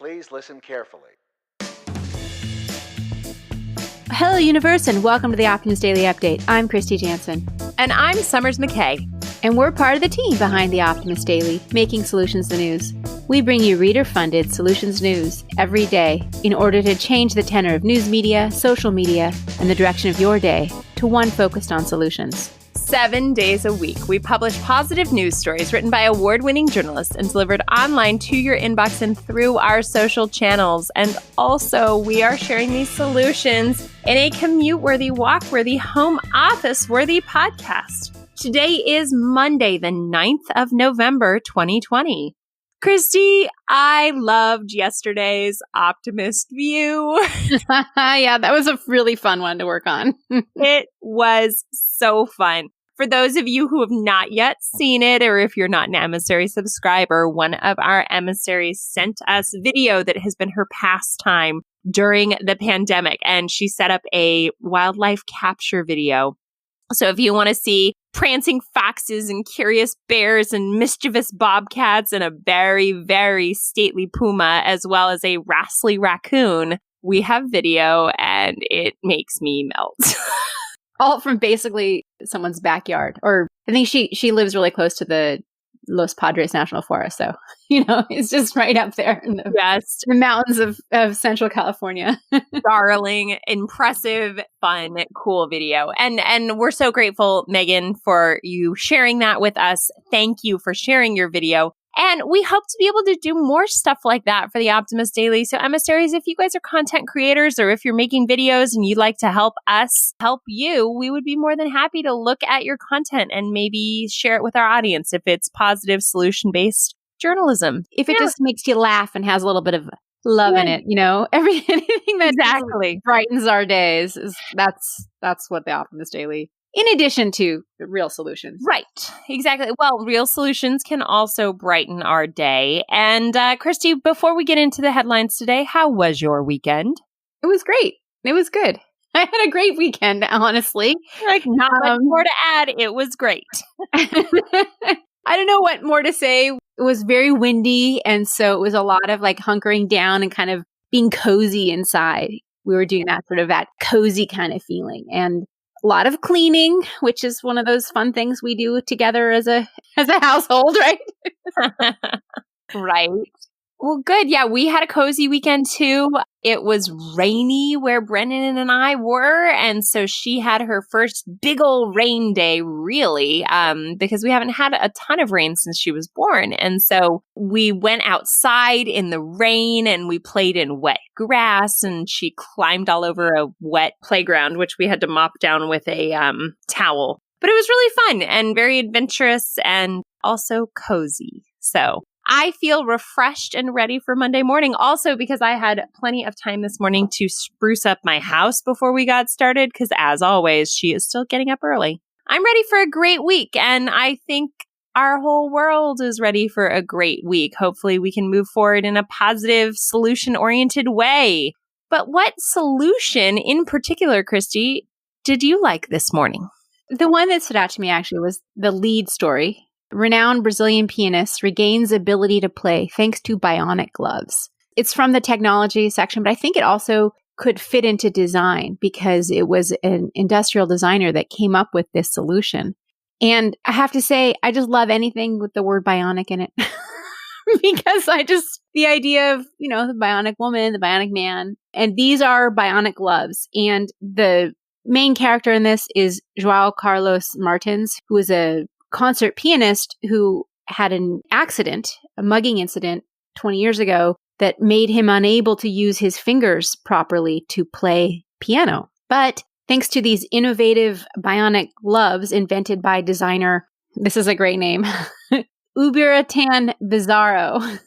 Please listen carefully. Hello, universe, and welcome to the Optimist Daily Update. I'm Kristy Jansen. And I'm Summers McKay. And we're part of the team behind the Optimist Daily, making solutions the news. We bring you reader-funded solutions news every day in order to change the tenor of news media, social media, and the direction of your day to one focused on solutions. 7 days a week, we publish positive news stories written by award-winning journalists and delivered online to your inbox and through our social channels. And also, we are sharing these solutions in a commute-worthy, walk-worthy, home office-worthy podcast. Today is Monday, the 9th of November, 2020. Kristy, I loved yesterday's Optimist View. Yeah, that was a really fun one to work on. It was so fun. For those of you who have not yet seen it, or if you're not an emissary subscriber, one of our emissaries sent us video that has been her pastime during the pandemic, and she set up a wildlife capture video. So if you want to see prancing foxes and curious bears and mischievous bobcats and a very, very stately puma, as well as a wrastly raccoon, we have video and it makes me melt. All from basically someone's backyard. Or I think she lives really close to the Los Padres National Forest. So, it's just right up there in the mountains of Central California. Darling, impressive, fun, cool video. And we're so grateful, Megan, for you sharing that with us. Thank you for sharing your video. And we hope to be able to do more stuff like that for the Optimist Daily. So emissaries, if you guys are content creators or if you're making videos and you'd like to help us help you, we would be more than happy to look at your content and maybe share it with our audience if it's positive, solution-based journalism. If it just makes you laugh and has a little bit of love in it, anything that brightens our days, that's what the Optimist Daily, in addition to the real solutions. Right. Exactly. Well, real solutions can also brighten our day. And Kristy, before we get into the headlines today, how was your weekend? It was great. It was good. I had a great weekend, honestly. Not much more to add. It was great. I don't know what more to say. It was very windy. And so it was a lot of hunkering down and kind of being cozy inside. We were doing that cozy kind of feeling. And a lot of cleaning, which is one of those fun things we do together as a household, right? Right. Well, good. Yeah, we had a cozy weekend too. It was rainy where Brennan and I were. And so she had her first big old rain day, really, because we haven't had a ton of rain since she was born. And so we went outside in the rain and we played in wet grass and she climbed all over a wet playground, which we had to mop down with a towel. But it was really fun and very adventurous and also cozy. So I feel refreshed and ready for Monday morning. Also, because I had plenty of time this morning to spruce up my house before we got started, because as always, she is still getting up early. I'm ready for a great week, and I think our whole world is ready for a great week. Hopefully, we can move forward in a positive, solution-oriented way. But what solution in particular, Kristy, did you like this morning? The one that stood out to me actually was the lead story. Renowned Brazilian pianist regains ability to play thanks to bionic gloves. It's from the technology section, but I think it also could fit into design because it was an industrial designer that came up with this solution. And I have to say, I just love anything with the word bionic in it. Because the idea of, the bionic woman, the bionic man, and these are bionic gloves. And the main character in this is João Carlos Martins, who is a concert pianist who had an accident, a mugging incident 20 years ago that made him unable to use his fingers properly to play piano. But thanks to these innovative bionic gloves invented by designer, this is a great name, Ubiratan Bizarro.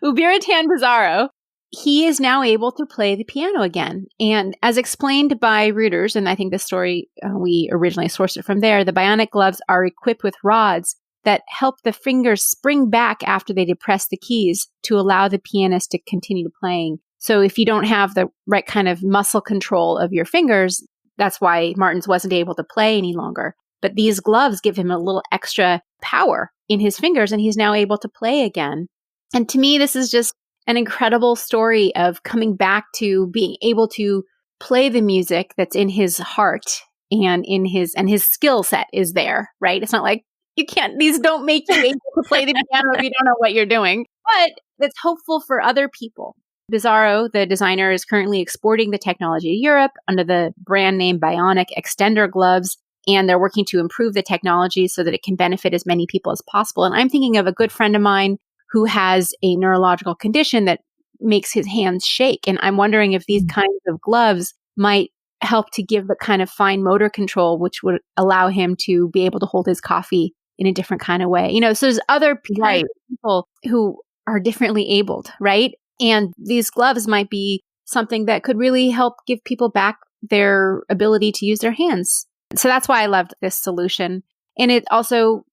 Ubiratan Bizarro. He is now able to play the piano again. And as explained by Reuters, and I think the story, we originally sourced it from there, the bionic gloves are equipped with rods that help the fingers spring back after they depress the keys to allow the pianist to continue playing. So if you don't have the right kind of muscle control of your fingers, that's why Martins wasn't able to play any longer. But these gloves give him a little extra power in his fingers, and he's now able to play again. And to me, this is just an incredible story of coming back to being able to play the music that's in his heart and his skill set is there, right? It's not like these don't make you able to play the piano if you don't know what you're doing, but it's hopeful for other people. Bizarro, the designer, is currently exporting the technology to Europe under the brand name Bionic extender gloves, and they're working to improve the technology so that it can benefit as many people as possible. And I'm thinking of a good friend of mine who has a neurological condition that makes his hands shake. And I'm wondering if these kinds of gloves might help to give the kind of fine motor control, which would allow him to be able to hold his coffee in a different kind of way. So there's other people who are differently abled, right? And these gloves might be something that could really help give people back their ability to use their hands. So that's why I loved this solution. And it also,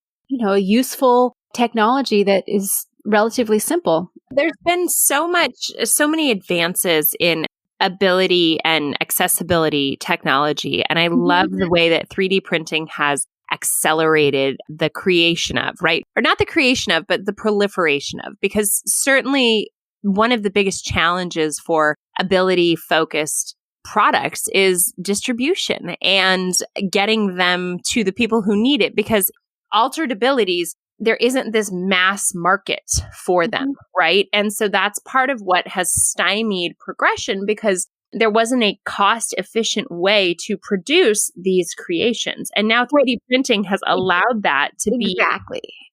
a useful technology that is relatively simple. There's been so many advances in ability and accessibility technology. And I love the way that 3D printing has accelerated the creation of, right? Or not the creation of, but the proliferation of, because certainly one of the biggest challenges for ability-focused products is distribution and getting them to the people who need it, because altered abilities, there isn't this mass market for them, right? And so that's part of what has stymied progression, because there wasn't a cost-efficient way to produce these creations. And now 3D printing has allowed that to be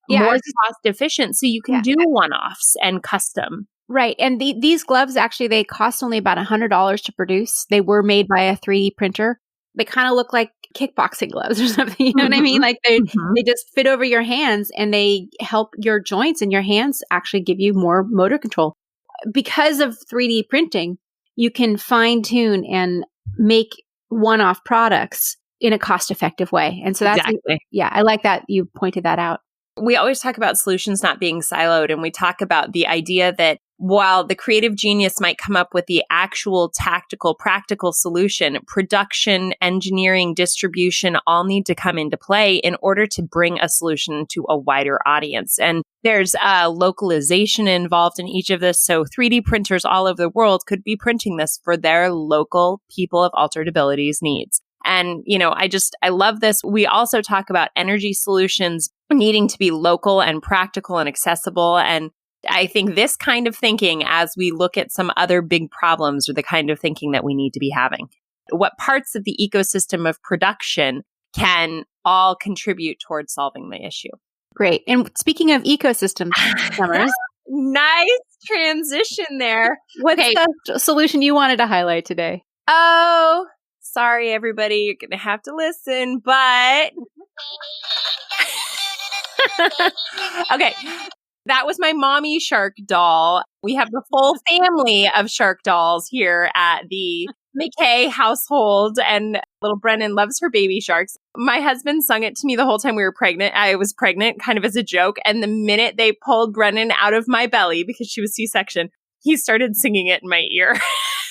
more cost-efficient, so you can do one-offs and custom. Right. And these gloves, actually, they cost only about $100 to produce. They were made by a 3D printer. They kind of look like kickboxing gloves or something. You know what I mean? Like they just fit over your hands and they help your joints and your hands actually give you more motor control. Because of 3D printing, you can fine tune and make one-off products in a cost-effective way. And so that's, I like that you pointed that out. We always talk about solutions not being siloed, and we talk about the idea that while the creative genius might come up with the actual tactical, practical solution, production, engineering, distribution all need to come into play in order to bring a solution to a wider audience. And there's localization involved in each of this. So 3D printers all over the world could be printing this for their local people of altered abilities needs. And, I love this. We also talk about energy solutions needing to be local and practical and accessible. And I think this kind of thinking, as we look at some other big problems, are the kind of thinking that we need to be having. What parts of the ecosystem of production can all contribute towards solving the issue? Great. And speaking of ecosystems, Summers. Nice transition there. What's the solution you wanted to highlight today? Oh, sorry, everybody. You're going to have to listen, but... Okay. That was my mommy shark doll. We have the full family of shark dolls here at the McKay household, and little Brennan loves her baby sharks. My husband sung it to me the whole time we were pregnant. I was pregnant kind of as a joke. And the minute they pulled Brennan out of my belly, because she was C-section, he started singing it in my ear.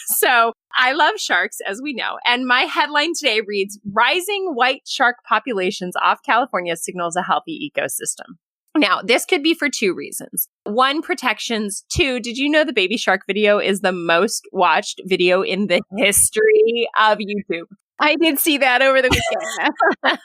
So I love sharks, as we know. And my headline today reads, Rising White Shark Populations Off California Signals a Healthy Ecosystem. Now, this could be for two reasons. One, protections. Two, did you know the baby shark video is the most watched video in the history of YouTube? I did see that over the weekend.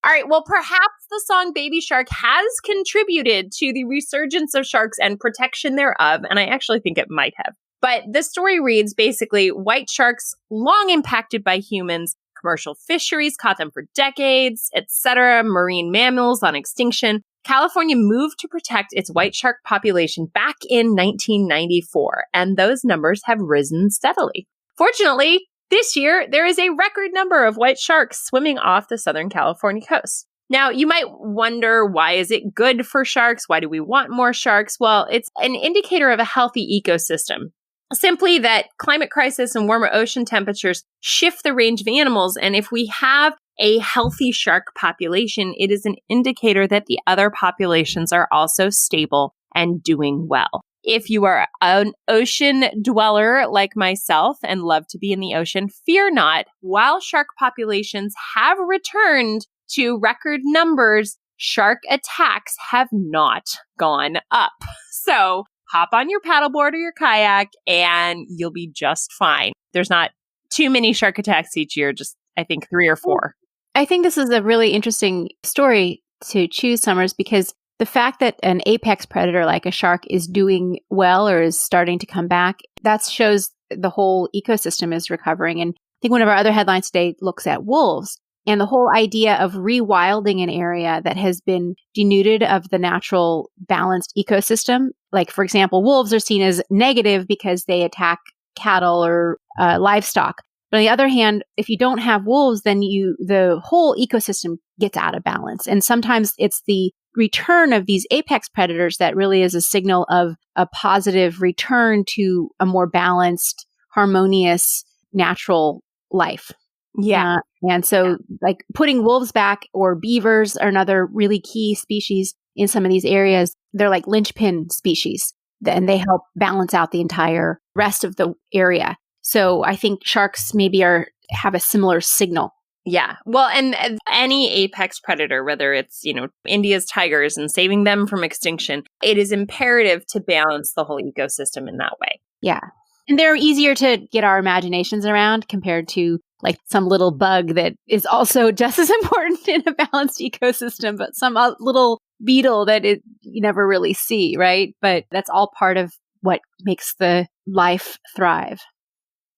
All right. Well, perhaps the song Baby Shark has contributed to the resurgence of sharks and protection thereof. And I actually think it might have. But the story reads basically, white sharks long impacted by humans, commercial fisheries caught them for decades, etc., marine mammals on extinction. California moved to protect its white shark population back in 1994, and those numbers have risen steadily. Fortunately, this year, there is a record number of white sharks swimming off the Southern California coast. Now, you might wonder, why is it good for sharks? Why do we want more sharks? Well, it's an indicator of a healthy ecosystem. Simply that climate crisis and warmer ocean temperatures shift the range of animals, and if we have a healthy shark population, it is an indicator that the other populations are also stable and doing well. If you are an ocean dweller like myself and love to be in the ocean, fear not. While shark populations have returned to record numbers, shark attacks have not gone up. So hop on your paddleboard or your kayak and you'll be just fine. There's not too many shark attacks each year, just I think 3 or 4. I think this is a really interesting story to choose, Summers, because the fact that an apex predator like a shark is doing well or is starting to come back, that shows the whole ecosystem is recovering. And I think one of our other headlines today looks at wolves and the whole idea of rewilding an area that has been denuded of the natural balanced ecosystem. Like, for example, wolves are seen as negative because they attack cattle or livestock. But on the other hand, if you don't have wolves, then the whole ecosystem gets out of balance. And sometimes it's the return of these apex predators that really is a signal of a positive return to a more balanced, harmonious, natural life. Yeah. And so like putting wolves back or beavers are another really key species in some of these areas. They're like linchpin species and they help balance out the entire rest of the area. So I think sharks maybe have a similar signal. Yeah. Well, and any apex predator, whether it's, India's tigers and saving them from extinction, it is imperative to balance the whole ecosystem in that way. Yeah. And they're easier to get our imaginations around compared to like some little bug that is also just as important in a balanced ecosystem, but some little beetle that you never really see, right? But that's all part of what makes the life thrive.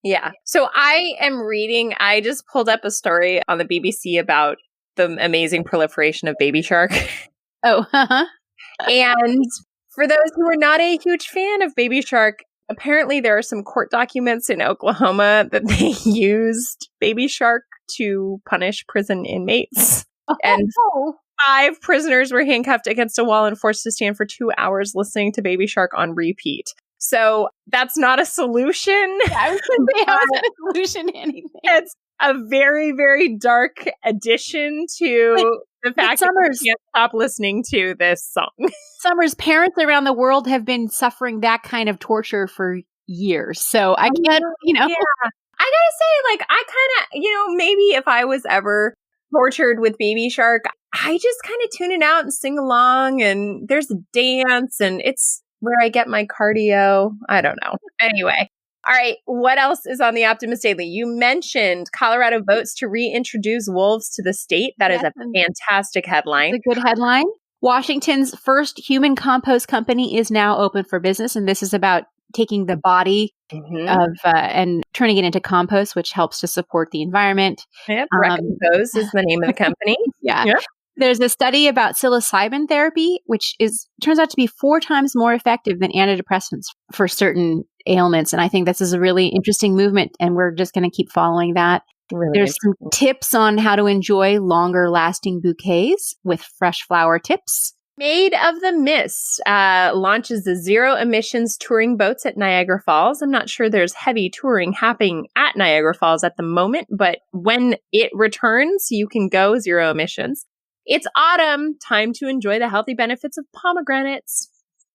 Yeah. So I just pulled up a story on the BBC about the amazing proliferation of baby shark. Oh, And for those who are not a huge fan of baby shark, apparently there are some court documents in Oklahoma that they used baby shark to punish prison inmates. And 5 prisoners were handcuffed against a wall and forced to stand for 2 hours listening to baby shark on repeat. So that's not a solution. I was going to say, how is that a solution to anything? It's a very, very dark addition to the fact that you can't stop listening to this song. Summers, parents around the world have been suffering that kind of torture for years. So I can't, Yeah. I gotta say, I kind of, maybe if I was ever tortured with baby shark, I just kind of tune it out and sing along and there's a dance and it's where I get my cardio. I don't know. Anyway. All right. What else is on the Optimist Daily? You mentioned Colorado votes to reintroduce wolves to the state. That is a fantastic headline. It's a good headline. Washington's first human compost company is now open for business. And this is about taking the body of and turning it into compost, which helps to support the environment. Yep. Recompose is the name of the company. Yeah. There's a study about psilocybin therapy, which turns out to be 4 times more effective than antidepressants for certain ailments. And I think this is a really interesting movement, and we're just going to keep following that. Really There's some tips on how to enjoy longer lasting bouquets with fresh flower tips. Made of the Mist launches the zero emissions touring boats at Niagara Falls. I'm not sure there's heavy touring happening at Niagara Falls at the moment, but when it returns, you can go zero emissions. It's autumn, time to enjoy the healthy benefits of pomegranates.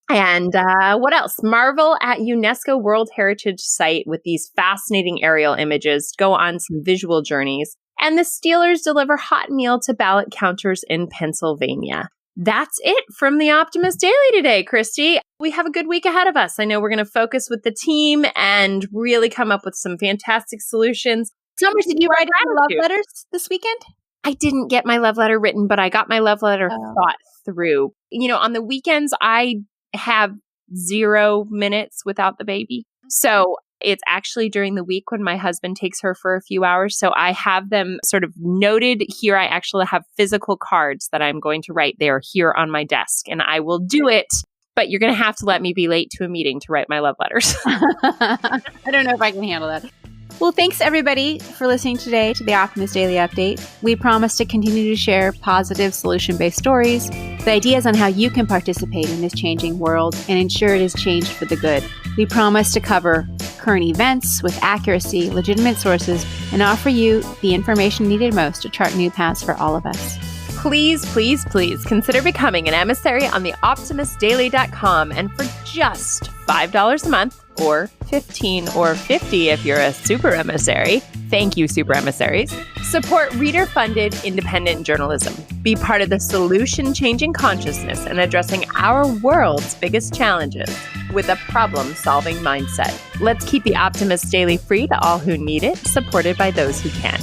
And what else? Marvel at UNESCO World Heritage Site with these fascinating aerial images. Go on some visual journeys. And the Steelers deliver hot meal to ballot counters in Pennsylvania. That's it from the Optimist Daily today, Kristy. We have a good week ahead of us. I know we're going to focus with the team and really come up with some fantastic solutions. Summers, did you write any love letters this weekend? I didn't get my love letter written, but I got my love letter thought through. On the weekends, I have 0 minutes without the baby. So it's actually during the week when my husband takes her for a few hours. So I have them sort of noted here. I actually have physical cards that I'm going to write. They are here on my desk and I will do it. But you're going to have to let me be late to a meeting to write my love letters. I don't know if I can handle that. Well, thanks everybody for listening today to the Optimist Daily Update. We promise to continue to share positive solution-based stories, the ideas on how you can participate in this changing world and ensure it is changed for the good. We promise to cover current events with accuracy, legitimate sources, and offer you the information needed most to chart new paths for all of us. Please, please, please consider becoming an emissary on the optimistdaily.com. And for just $5 a month, or 15 or 50 if you're a super emissary. Thank you, super emissaries. Support reader-funded independent journalism. Be part of the solution changing consciousness and addressing our world's biggest challenges with a problem-solving mindset. Let's keep the Optimist Daily free to all who need it, supported by those who can.